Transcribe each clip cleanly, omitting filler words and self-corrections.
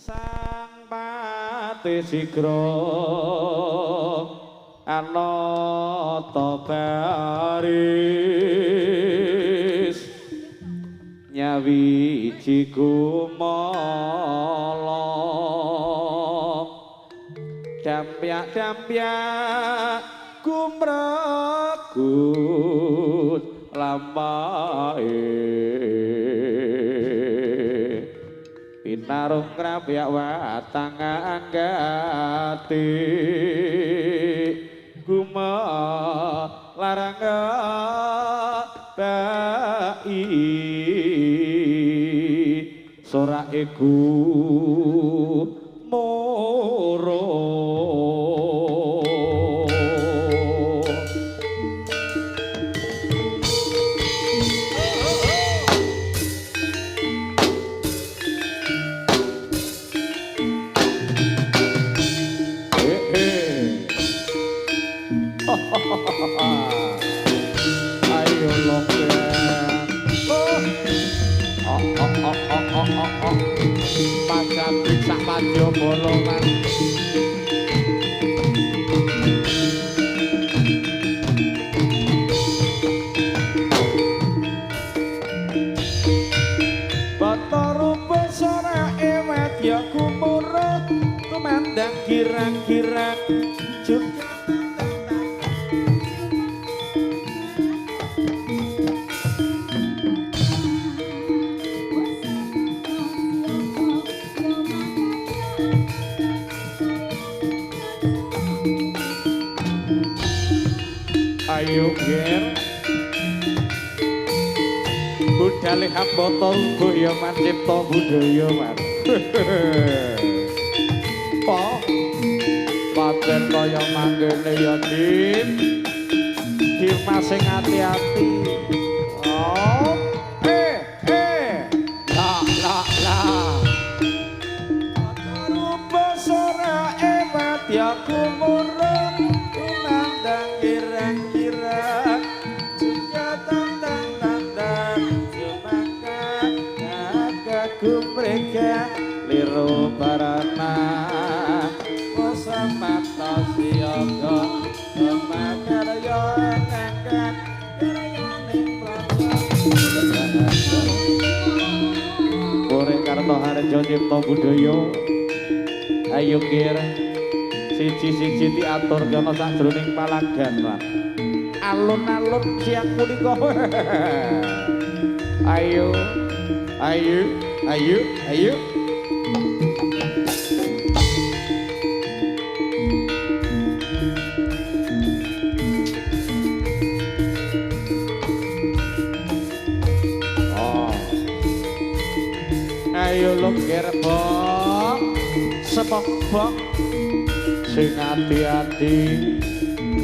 Sang Pati Sigra Anata baris nyawiji kumala dampyak-dampyak kumregut lampahe pinarung krapyak watang anggati gumelarang bai sorake moro ayo loken macan sak madya bolongan batarupe sorake medya kumurut tumandang kirang-kirang juga ayo ger budale hambata uga ya mancipta budaya mas po paten kaya manggene ya dim Mas sing ati-ati oh la rupa sorake madya kumurung tumandang kirang-kirang juga tandang-tandang semakan kagum mereka liru barana kosamata siyaga kemakarya kakak karyaning prasa Korek Karto Harjo Cipta Budaya ayo kira siji-siji diatur kono sajroning palagan Pak alun-alun siang punika ayo ayo lungkir bok sepok-bok sing hati-hati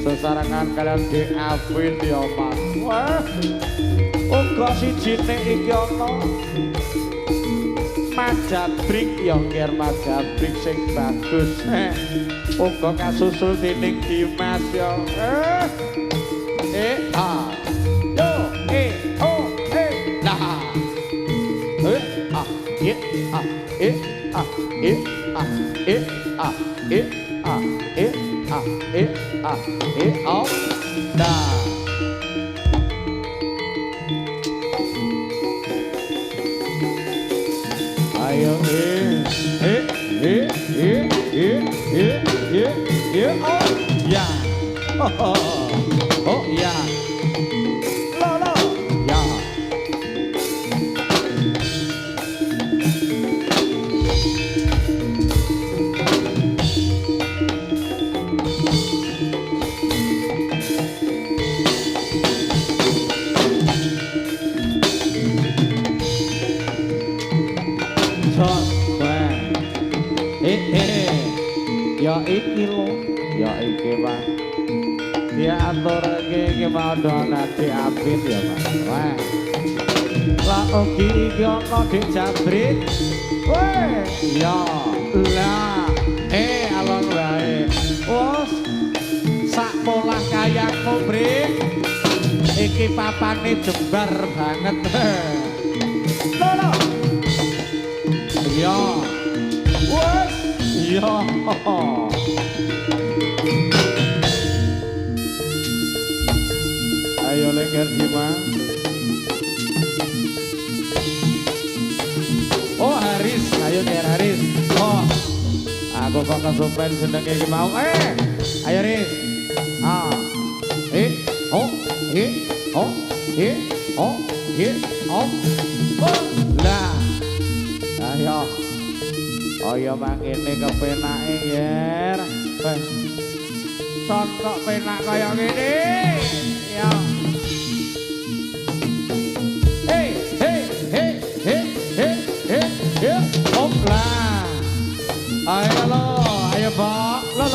sesarangan kalian di Afin ya mas wah uga sijine iki ana majabrik ya ngir majabrik sing bagus uga kasusul dening Dimas ya ayo ya oh ya lo ya ya iki lho ya iki Pak ya aturke iki padha ati apit ya Pak wah la ugi iki ana dik jabrik weh ya la alon wae wes sak polah kayakmu brik iki papane jembar banget lho ya Wes, iya. Ayo lengger Dimas. Oh Haris, ayo Ger Haris. Oh, aku kok kesupen seneng iki mau. Ayo Haris. Oh, oh, oh, oh, oh. Lah. Ayo. Oh ya mangkene kepenake Ger. Son kok penak kaya ngene. Ya. Lah. Ayo lo, ayo Pak. Lo.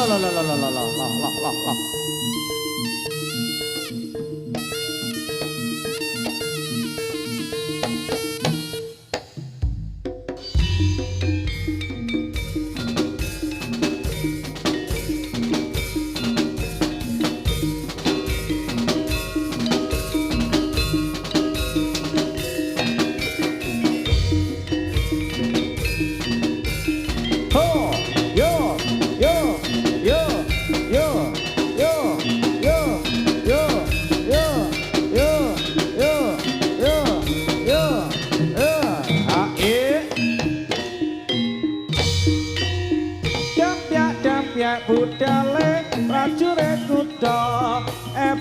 Budale prajurit kuda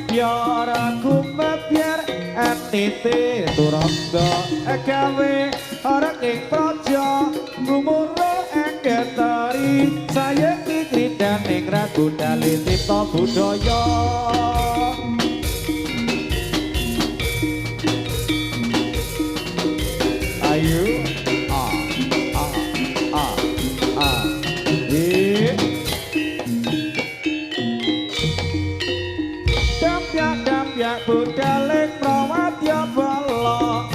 biar aku biar atite turangga gawe ora ing praja gumuro enggetari saya kikridan ing ragu dale tita budaya ayo budale prawadya bala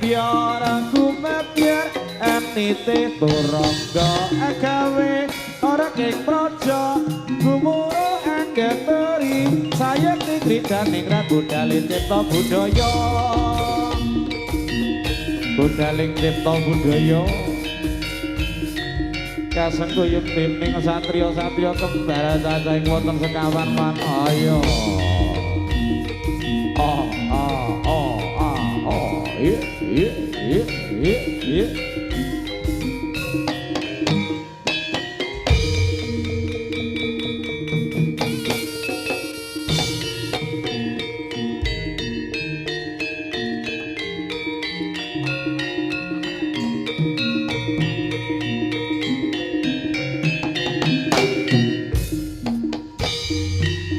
biar aku biar enite turangga gawe ora ing praja gumuro anggeteri saya kikridan ing ragu dale tita budaya budaling tita budaya kasengkuyung dening satriya-satriya kembar cacahing wonten sekawan man ayo yeah.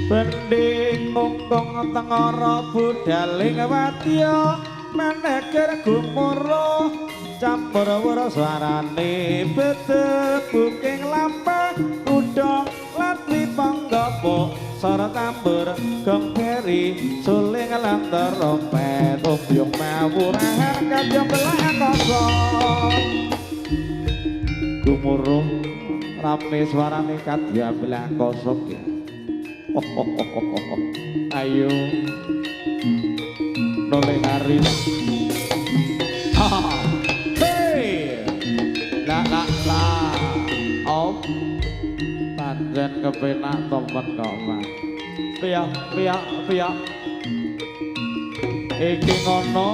Bending mungkong tengara budaling wadya meneker gumuro campur wara swarane bedhe buking lampah kuda lan panggapo sara tambur gemperi suling lan trompet umbyung mawurahan kanjeng belah kasa gumuro rame swarane kadya belah kosok ya ayo noleh Haris hey la om panjen kepenak temen kok mas piyak iki ngono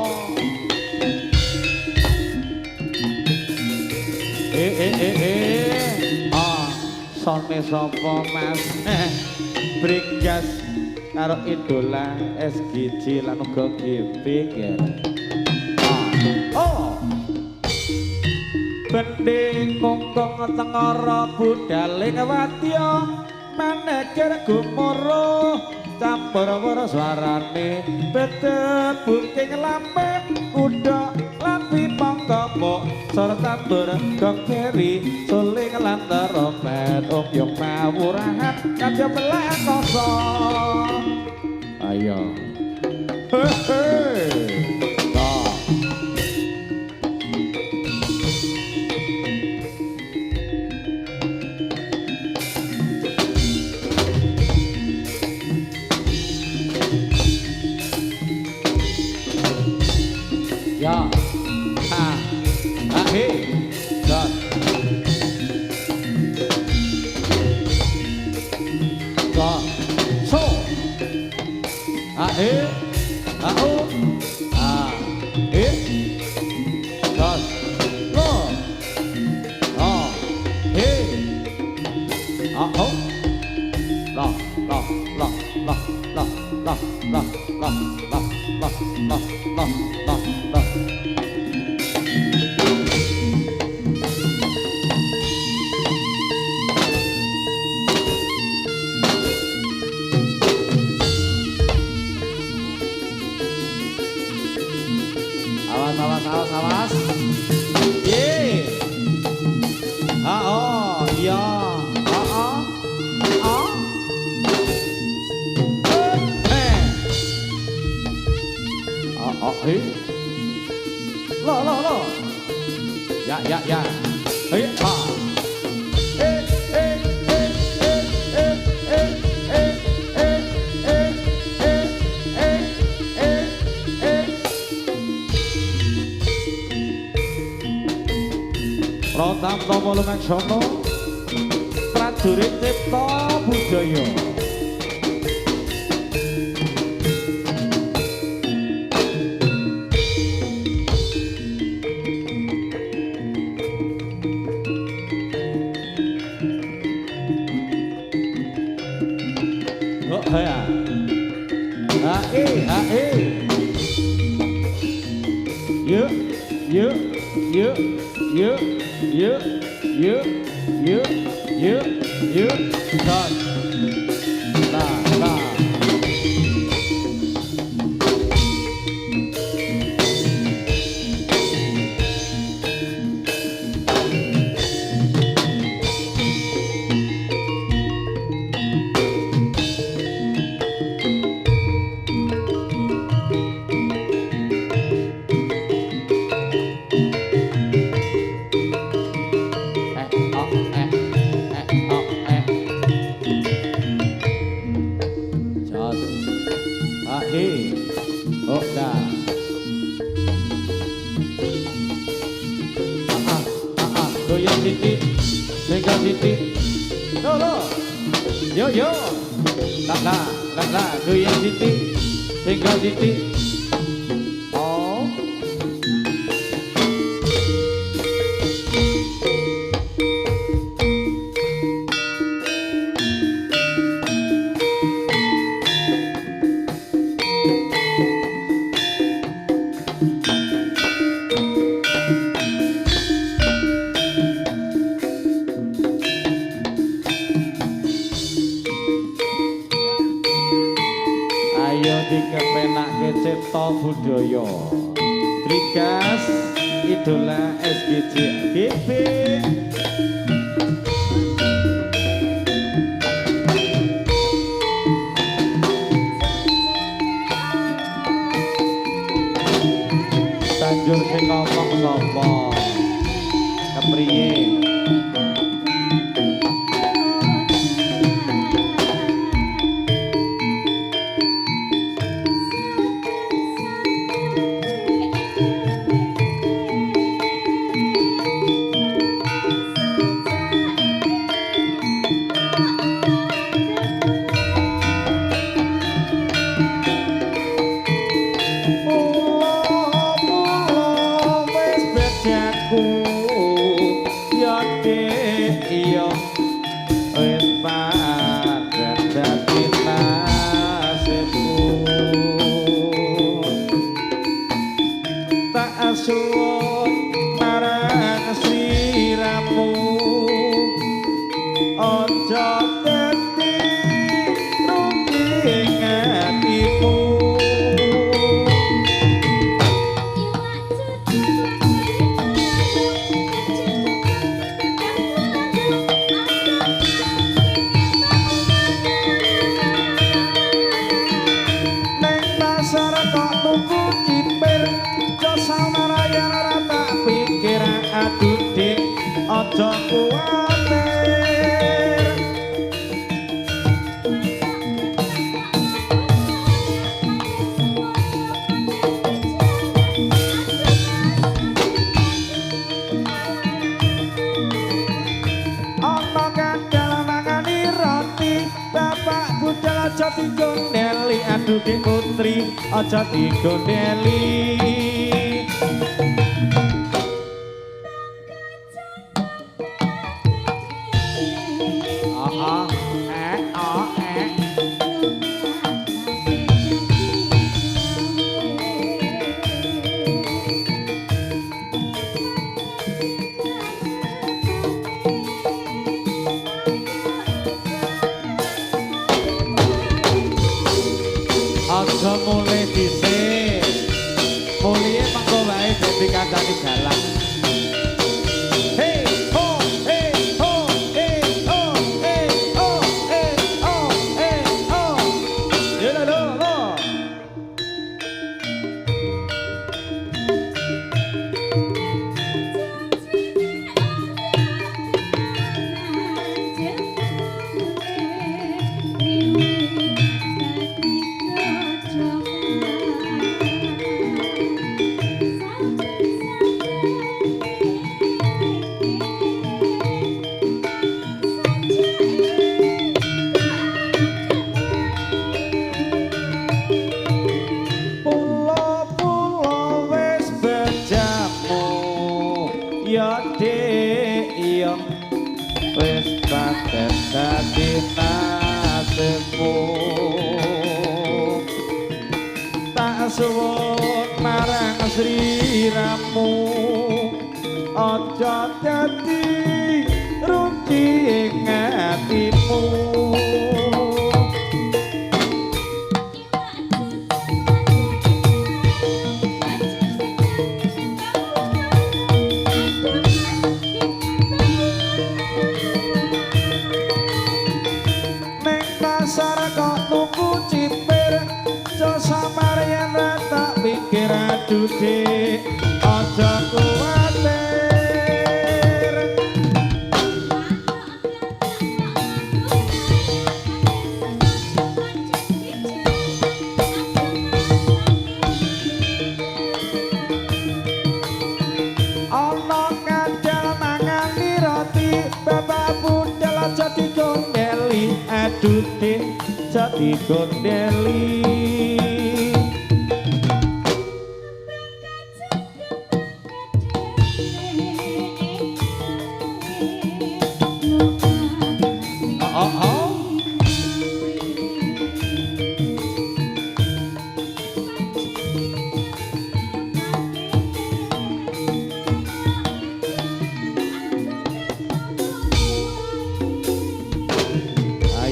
sone sapa mas Bringgas karo idola SGJ lan uga GB ya. Bending mungkong tengara budaling wadya meneker gumuro campur wara swarane bedhe buking lampah kuda lan panggapo sara tambur gemperi suling lan trompet umbyung mawurahan kadya belah kasa ayo ya iya. Lo. Ya. Hei, ha. Pratapta Walumeksono prajurit Cipta Budaya. Oh ya. Hae. Yuk. Nah. Goyang titik, pegang titik. Lo. Yo. Lah, goyang titik, pegang titik. Oh. Ayo dikepenake Cipta Budaya. Trigas idola SGJ GB. Tanjur sing ngomong sapa? Kepriye? Suwun marang sliramu aja dadi rugi atimu. Neng pasar kok tuku cipir samaraya rata pikir aduh dik aja kuwatir. Ana kandhal mangani roti bapak budal aja digondeli aduh dik putri aja digondeli. Aja mulai dhisik. Mulih mengko wae dadi kancane jalan. Hey ho, hey ho, hey sayang wis paten dadi nasibmu tak suwun marang sliramu aja dadi rugi ing atimu Dudek aja kuwatir ana kadal mangani roti bapak budal aja digondeli dudek aja digondeli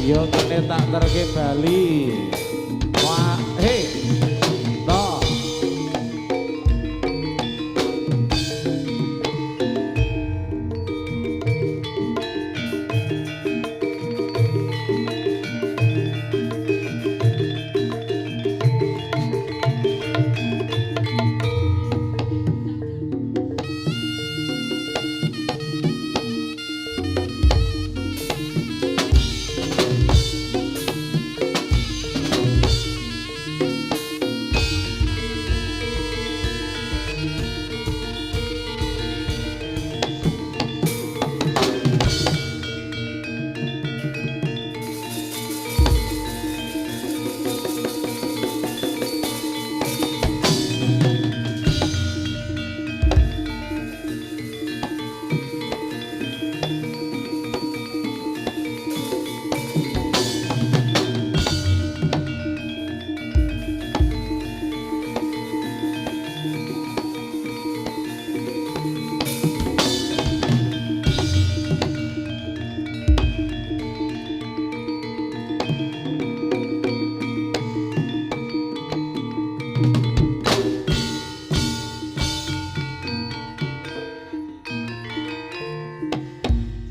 ayo kene tak terke Bali wah hei no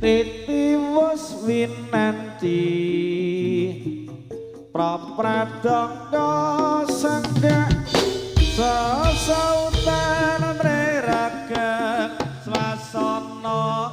titi wus winanti prapradangga senggak sesautan mreragan swasana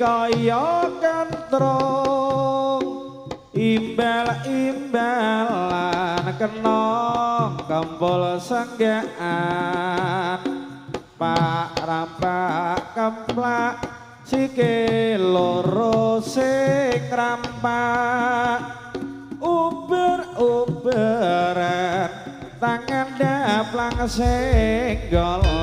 kaya kentrung imbal-imbalan kena kempul senggaan pak rampak kemplak sikil loro sing rampak uber uberan tangan daplang senggolan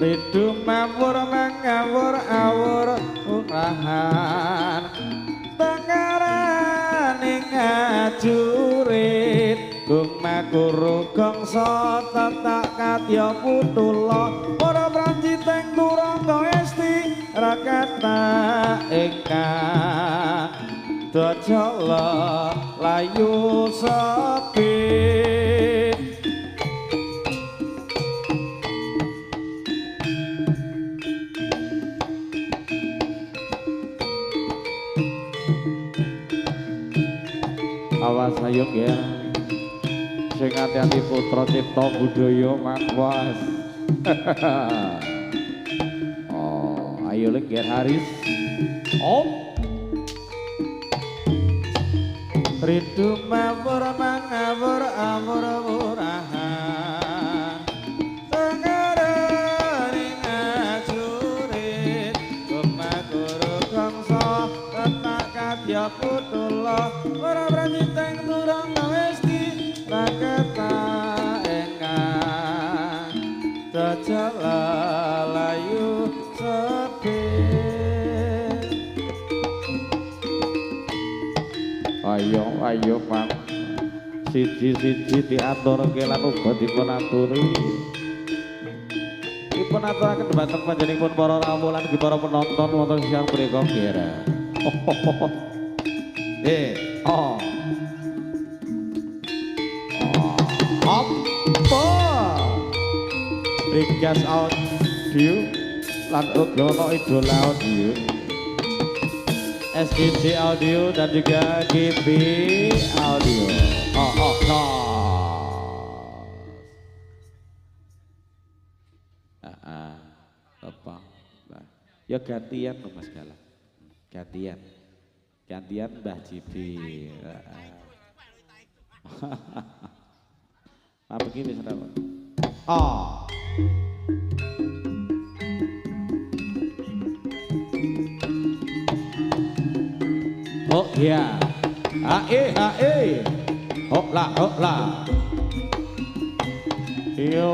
Ridu mawur mangawur awur urahan tengaraning ajurit gumaguru gongso tetak kadya putula para pranjiteng turangga esti rakata ingkang dajala layu sepi awas ayo ya sing ati-ati putra cipta budaya makwas oh ayo lek ger Haris om ridu mawur mangawur amur murahan tengaraning ajurit gumaguru gongso tetak kadya putula ora pranjiteng turangga esti rakata engkang dajala layu sepi ayo ayo Pak siji-siji diaturke lan uga dipun aturi dipun dipun aturaken dhateng panjenenganipun para rawuh lan para penonton wonten siang punika kira. Oh. Apa? Brigas audio lan uga ono idola audio. SGC audio dan juga GB audio. Apa? Ya gantian loh Mas Galang. Gantian Mbah Jibi. Apa begini saudara? Oh iya. Hoklah. Yo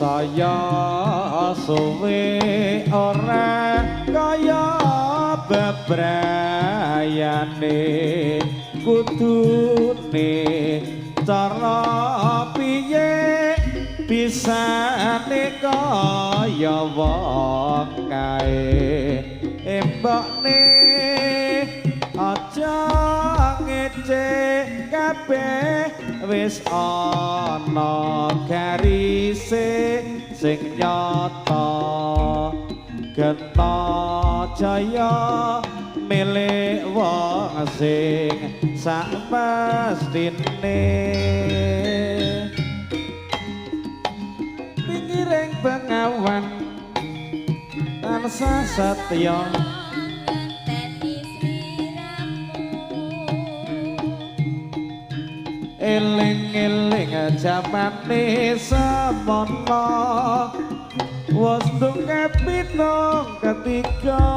saya suwe ora kaya bebrayane kudune cara piye bisane kaya wong kae embokne aja ngecek kabeh wis ana garise sing nyata genta jaya milik wong sing samestine pingiring bengawan tansah setya eling-eling jamane semono wis dunge pitung ketiga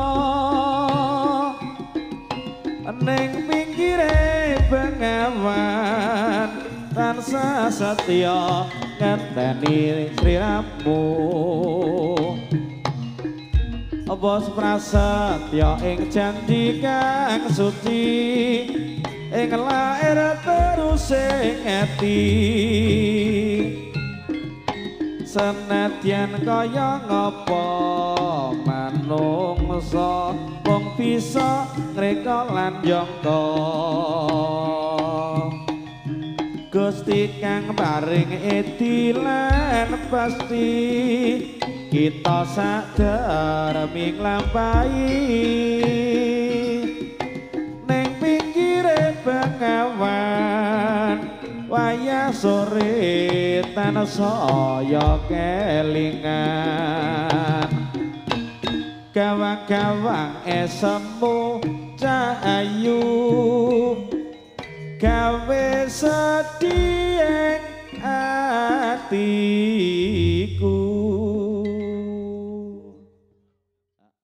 ning pinggire bengawan tansah setya ngenteni sliramu bos prasetya ing janji kang suci ing lair terus ing ati senadyan kaya ngapa manungsa wong bisa ngreka lan jangka Gusti kang paring edilan pasti kita sadar ming lampahi ning pinggire bengawan wayah sore tan saya kelingan gawang-gawang esemu cahayu gawe sedih ati